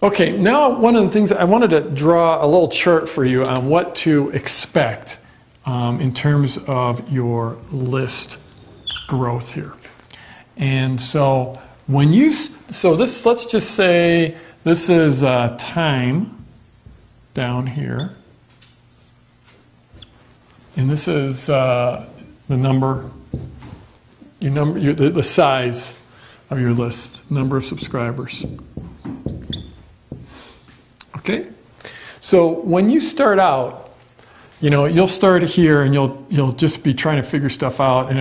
Okay, now one of the things I wanted to draw a little chart for you on what to expect in terms of your list growth here. And so when you, let's just say this is time down here. And this is the number, the size of your list, number of subscribers. Okay, so when you start out, you'll start here and you'll just be trying to figure stuff out, and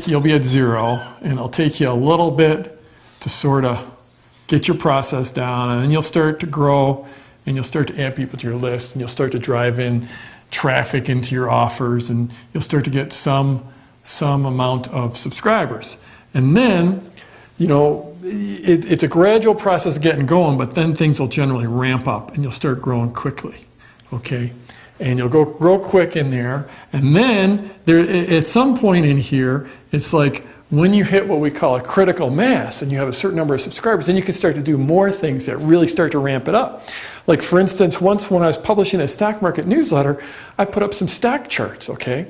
you'll be at 0, and it'll take you a little bit to sort of get your process down, and then you'll start to grow, and you'll start to add people to your list, and you'll start to drive in traffic into your offers, and you'll start to get some amount of subscribers. And then, it's a gradual process of getting going, but then things will generally ramp up and you'll start growing quickly, okay? And you'll grow quick in there, and then at some point in here, it's like when you hit what we call a critical mass and you have a certain number of subscribers, then you can start to do more things that really start to ramp it up. Like for instance, once when I was publishing a stock market newsletter, I put up some stock charts, okay?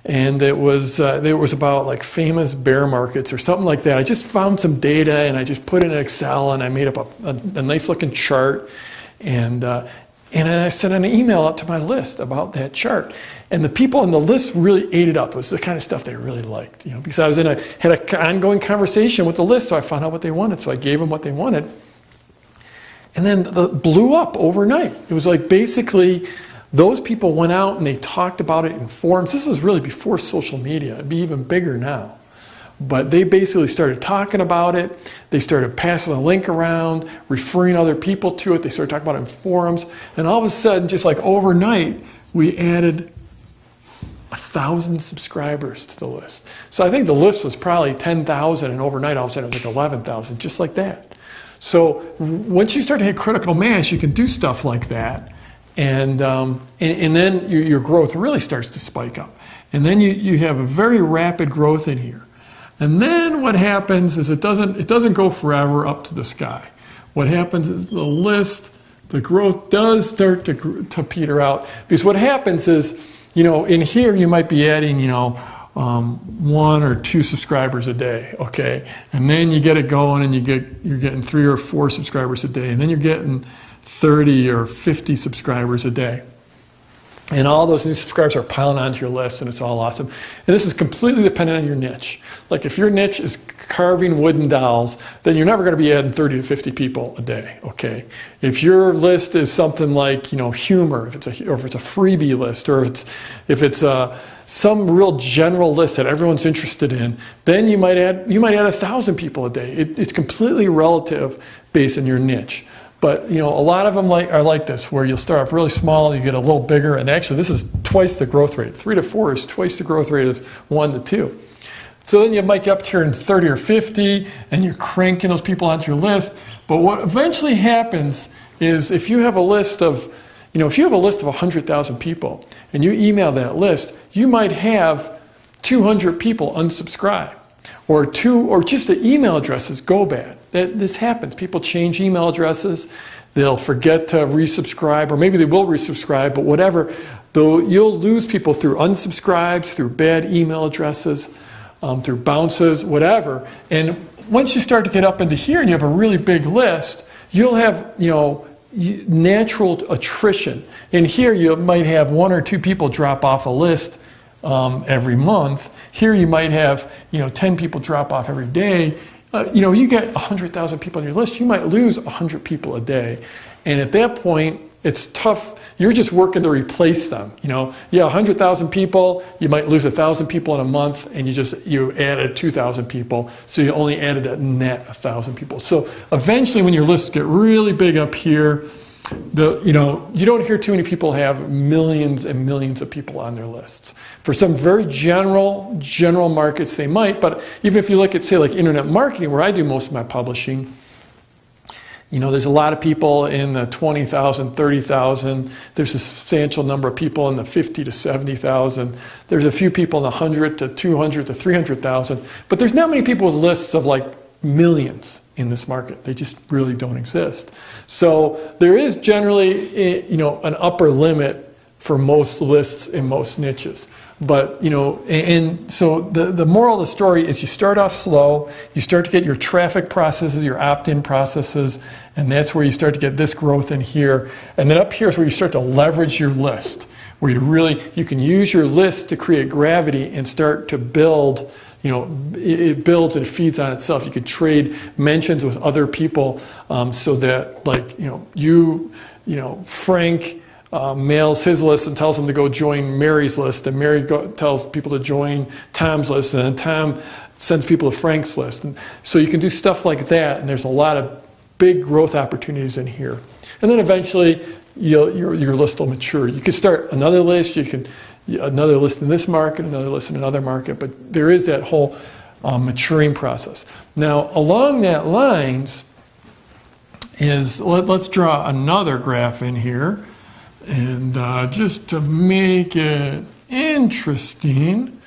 And it was about like famous bear markets or something like that. I just found some data and I just put it in Excel and I made up a nice looking chart, and I sent an email out to my list about that chart. And the people on the list really ate it up. It was the kind of stuff they really liked, because I had an ongoing conversation with the list, so I found out what they wanted, so I gave them what they wanted. And then it blew up overnight. It was like basically those people went out and they talked about it in forums. This was really before social media. It'd be even bigger now. But they basically started talking about it. They started passing the link around, referring other people to it. They started talking about it in forums. And all of a sudden, just like overnight, we added 1,000 subscribers to the list. So I think the list was probably 10,000, and overnight, all of a sudden, it was like 11,000, just like that. So once you start to hit critical mass, you can do stuff like that. And then your growth really starts to spike up. And then you have a very rapid growth in here. And then what happens is it doesn't go forever up to the sky. What happens is the growth does start to peter out. Because what happens is, in here you might be adding, 1 or 2 subscribers a day, okay? And then you get it going and you're getting 3 or 4 subscribers a day, and then you're getting 30 or 50 subscribers a day. And all those new subscribers are piling onto your list, and it's all awesome. And this is completely dependent on your niche. Like if your niche is carving wooden dolls, then you're never going to be adding 30 to 50 people a day, okay? If your list is something like, humor, if it's a freebie list, or if it's some real general list that everyone's interested in, then you might add 1,000 people a day. It's completely relative based on your niche. But a lot of them are like this, where you'll start off really small, you get a little bigger, and actually this is twice the growth rate. 3 to 4 is twice the growth rate as 1 to 2. So then you might get up to here in 30 or 50, and you're cranking those people onto your list. But what eventually happens is if you have a list of 100,000 people, and you email that list, you might have 200 people unsubscribe. Or just the email addresses go bad. This happens. People change email addresses. They'll forget to resubscribe, or maybe they will resubscribe, but whatever. Though you'll lose people through unsubscribes, through bad email addresses, through bounces, whatever. And once you start to get up into here and you have a really big list, you'll have natural attrition. In here you might have 1 or 2 people drop off a list every month. Here you might have 10 people drop off every day. You get 100,000 people on your list, you might lose 100 people a day. And at that point, it's tough. You're just working to replace them. 100,000 people, you might lose 1,000 people in a month, and you added 2,000 people, so you only added a net 1,000 people. So eventually, when your lists get really big up here, you don't hear too many people have millions and millions of people on their lists. For some very general markets, they might, but even if you look at, say, like internet marketing, where I do most of my publishing, there's a lot of people in the 20,000, 30,000. There's a substantial number of people in the 50 to 70,000. There's a few people in the 100 to 200 to 300,000. But there's not many people with lists of like millions in this market. They just really don't exist. So there is generally, an upper limit for most lists in most niches. But, and so the moral of the story is you start off slow, you start to get your traffic processes, your opt-in processes, and that's where you start to get this growth in here. And then up here is where you start to leverage your list, where you can use your list to create gravity and start to build, it builds and it feeds on itself. You could trade mentions with other people so that Frank mails his list and tells them to go join Mary's list, and Mary tells people to join Tom's list, and then Tom sends people to Frank's list. And so you can do stuff like that, and there's a lot of big growth opportunities in here. And then eventually your list will mature. You could start another list, another list in this market, another list in another market, but there is that whole maturing process. Now, along that lines let's draw another graph in here. And just to make it interesting,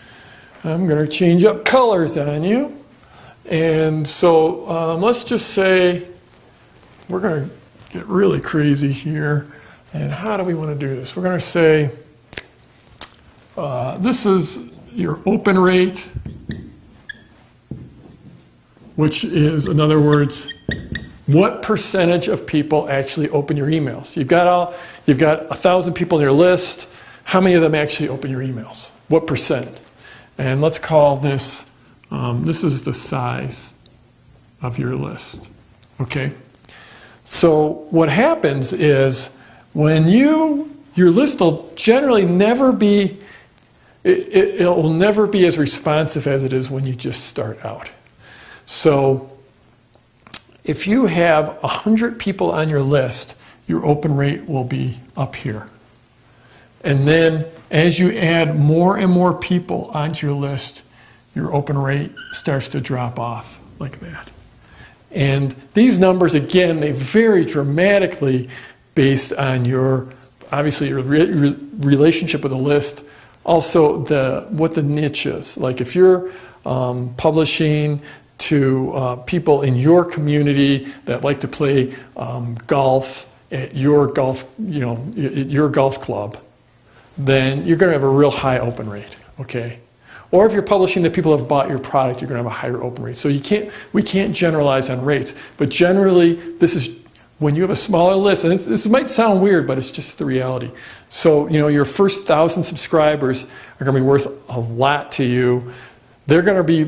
I'm going to change up colors on you. And so let's just say we're going to get really crazy here. And how do we want to do this? We're going to say this is your open rate, which is, in other words, what percentage of people actually open your emails? You've got 1,000 people on your list. How many of them actually open your emails? What percent? And let's call this, this is the size of your list. Okay? So what happens is when your list will generally never be, it will never be as responsive as it is when you just start out. So if you have 100 people on your list, your open rate will be up here. And then as you add more and more people onto your list, your open rate starts to drop off like that. And these numbers, again, they vary dramatically based on obviously your relationship with the list, also what the niche is. Like if you're publishing to people in your community that like to play golf at your golf club, then you're going to have a real high open rate, okay? Or if you're publishing that people have bought your product, you're going to have a higher open rate. So we can't generalize on rates, but generally this is when you have a smaller list, and this might sound weird, but it's just the reality. So your first 1,000 subscribers are going to be worth a lot to you. They're going to be,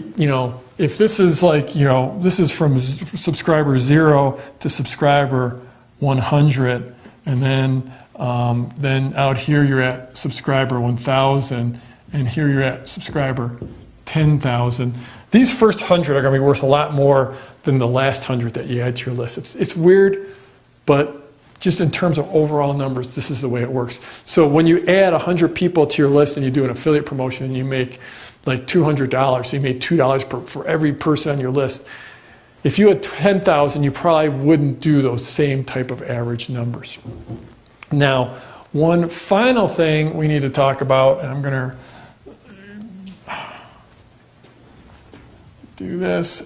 if this is like, this is from subscriber 0 to subscriber 100, and then out here you're at subscriber 1,000, and here you're at subscriber 10,000. These first 100 are going to be worth a lot more than the last 100 that you add to your list. It's weird, but just in terms of overall numbers, this is the way it works. So when you add 100 people to your list and you do an affiliate promotion and you make like $200, so you made $2 for every person on your list. If you had 10,000, you probably wouldn't do those same type of average numbers. Now, one final thing we need to talk about, and I'm going to do this,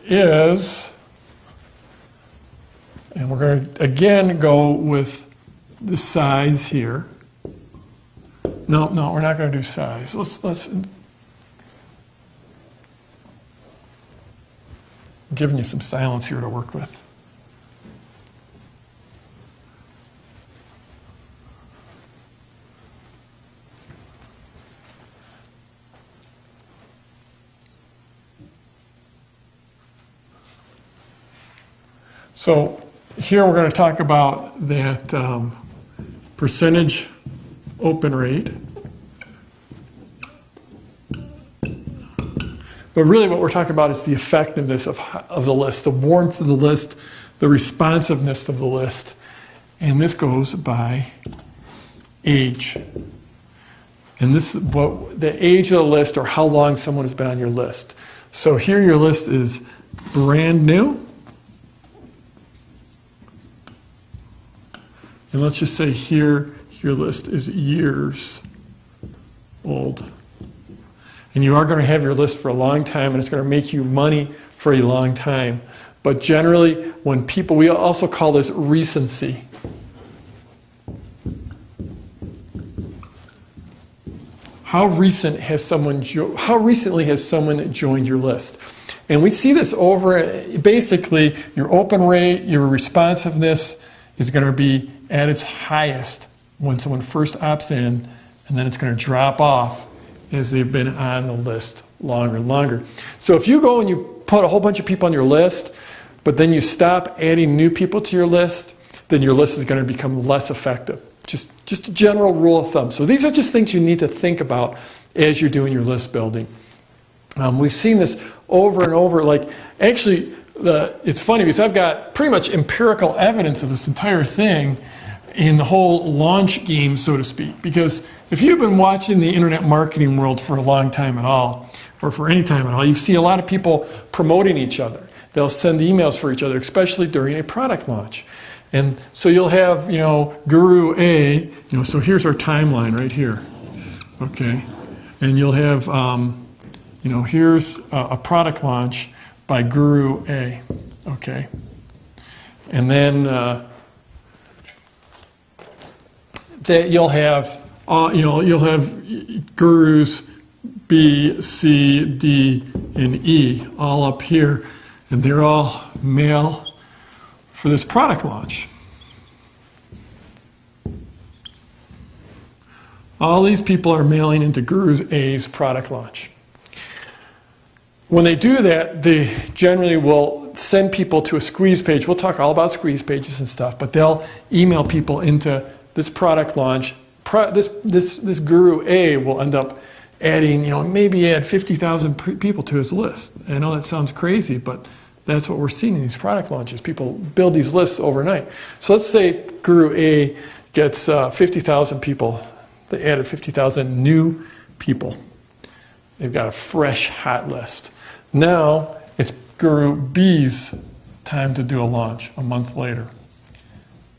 and we're going to again go with the size here. No, we're not going to do size. Let's. I'm giving you some silence here to work with. So here we're going to talk about that percentage open rate. But really what we're talking about is the effectiveness of the list, the warmth of the list, the responsiveness of the list. And this goes by age. And this is the age of the list, or how long someone has been on your list. So here your list is brand new. And let's just say here your list is years old. And you are going to have your list for a long time, and it's going to make you money for a long time. But generally, when people, we also call this recency. How recently has someone joined your list? And we see this over, basically, your open rate, your responsiveness is going to be at its highest when someone first opts in, and then it's going to drop off as they've been on the list longer and longer. So if you go and you put a whole bunch of people on your list, but then you stop adding new people to your list, then your list is going to become less effective. Just a general rule of thumb. So these are just things you need to think about as you're doing your list building. We've seen this over and over. Like, actually, it's funny because I've got pretty much empirical evidence of this entire thing in the whole launch game, so to speak. Because if you've been watching the internet marketing world for a long time at all, or for any time at all, you see a lot of people promoting each other. They'll send emails for each other, especially during a product launch. And so you'll have, Guru A, so here's our timeline right here, okay? And you'll have, here's a product launch by Guru A, okay? And then that you'll have, you'll have Gurus B, C, D, and E all up here, and they're all male for this product launch. All these people are mailing into Guru A's product launch. When they do that, they generally will send people to a squeeze page. We'll talk all about squeeze pages and stuff, but they'll email people into this product launch. This Guru A will end up adding, maybe add 50,000 people to his list. I know that sounds crazy, but that's what we're seeing in these product launches. People build these lists overnight. So let's say Guru A gets 50,000 people. They added 50,000 new people. They've got a fresh, hot list. Now it's Guru B's time to do a launch a month later.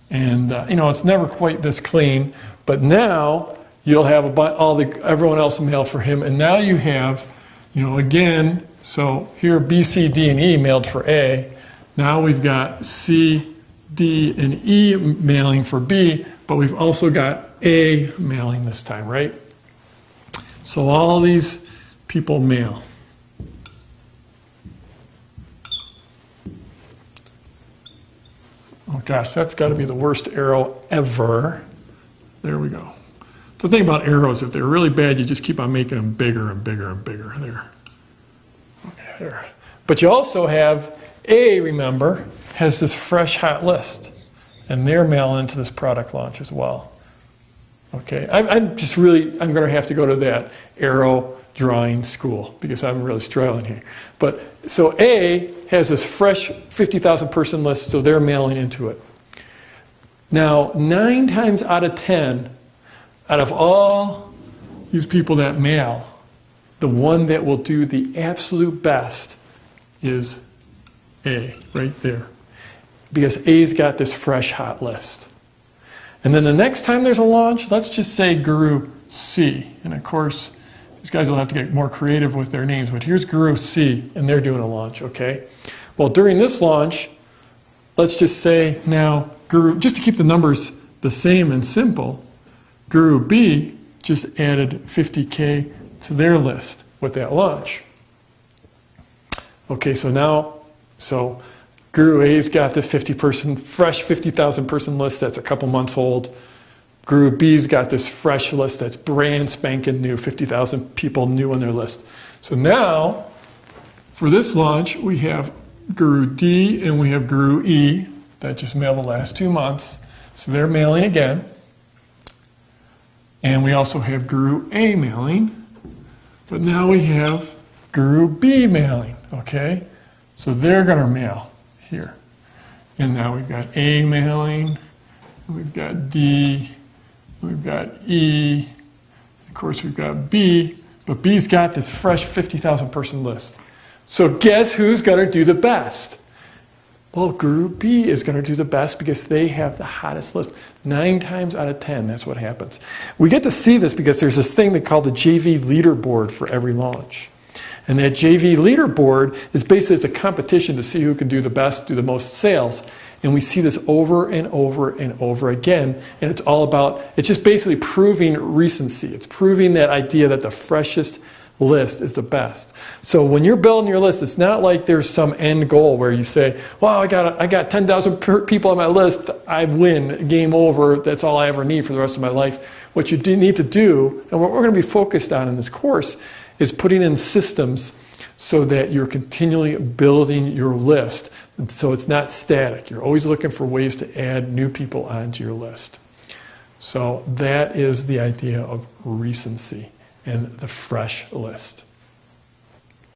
And it's never quite this clean, but now you'll have everyone else mail for him, and now you have, again. So here B, C, D, and E mailed for A. Now we've got C, D, and E mailing for B, but we've also got A mailing this time, right? So all these people mail. Oh gosh, that's got to be the worst arrow ever. There we go. So the thing about arrows, if they're really bad, you just keep on making them bigger and bigger and bigger. There. Okay, there. But you also have A, remember, has this fresh, hot list. And they're mailing into this product launch as well. Okay, I'm going to have to go to that arrow drawing school because I'm really struggling here. But so A has this fresh 50,000 person list, so they're mailing into it. Now, 9 times out of 10, out of all these people that mail, the one that will do the absolute best is A, right there. Because A's got this fresh, hot list. And then the next time there's a launch, let's just say Guru C. And of course, these guys will have to get more creative with their names, but here's Guru C, and they're doing a launch, okay? Well, during this launch, let's just say now, just to keep the numbers the same and simple, Guru B just added 50K to their list with that launch. Okay, so Guru A's got this fresh 50,000 person list that's a couple months old. Guru B's got this fresh list that's brand spanking new, 50,000 people new on their list. So now, for this launch, we have Guru D and we have Guru E that just mailed the last 2 months. So they're mailing again. And we also have Guru A mailing. But now we have Guru B mailing, okay? So they're going to mail here. And now we've got A mailing, we've got D, we've got E, of course we've got B, but B's got this fresh 50,000 person list. So guess who's going to do the best? Well, Guru B is going to do the best because they have the hottest list. 9 times out of 10, that's what happens. We get to see this because there's this thing they call the JV leaderboard for every launch. And that JV leaderboard is basically it's a competition to see who can do the best, do the most sales. And we see this over and over and over again. And it's all about, it's just basically proving recency. It's proving that idea that the freshest list is the best. So when you're building your list, it's not like there's some end goal where you say, well, I got 10,000 people on my list, I win, game over, that's all I ever need for the rest of my life. What you need to do, and what we're going to be focused on in this course, is putting in systems so that you're continually building your list. And so it's not static. You're always looking for ways to add new people onto your list. So that is the idea of recency and the fresh list.